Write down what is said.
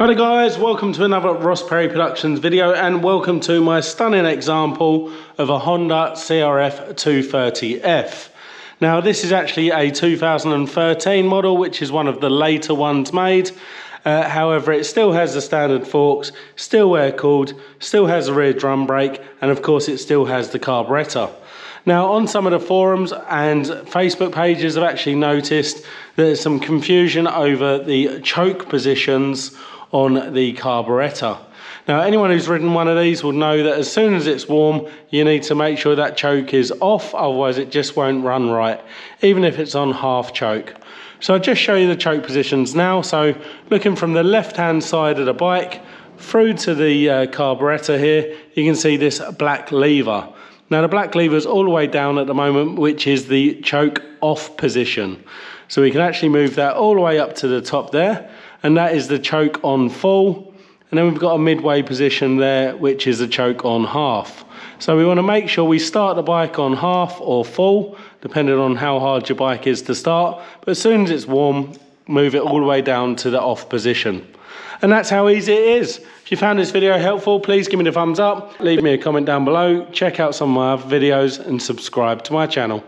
Hi guys, welcome to another Ross Perry Productions video and welcome to my stunning example of a Honda CRF230F. Now this is actually a 2013 model, which is one of the later ones made. However, it still has the standard forks, still air-cooled, still has a rear drum brake, and of course it still has the carburettor. Now on some of the forums and Facebook pages I've actually noticed there's some confusion over the choke positions on the carburettor. Now anyone who's ridden one of these will know that as soon as it's warm you need to make sure that choke is off, otherwise it just won't run right, even if it's on half choke. So I'll just show you the choke positions now. So looking from the left hand side of the bike through to the carburettor here, you can see this black lever. Now the black lever is all the way down at the moment, which is the choke off position. So we can actually move that all the way up to the top there, and that is the choke on full. And then we've got a midway position there, which is the choke on half. So we want to make sure we start the bike on half or full, depending on how hard your bike is to start. But as soon as it's warm, move it all the way down to the off position. And that's how easy it is. If you found this video helpful, please give me the thumbs up, leave me a comment down below, check out some of my other videos and subscribe to my channel.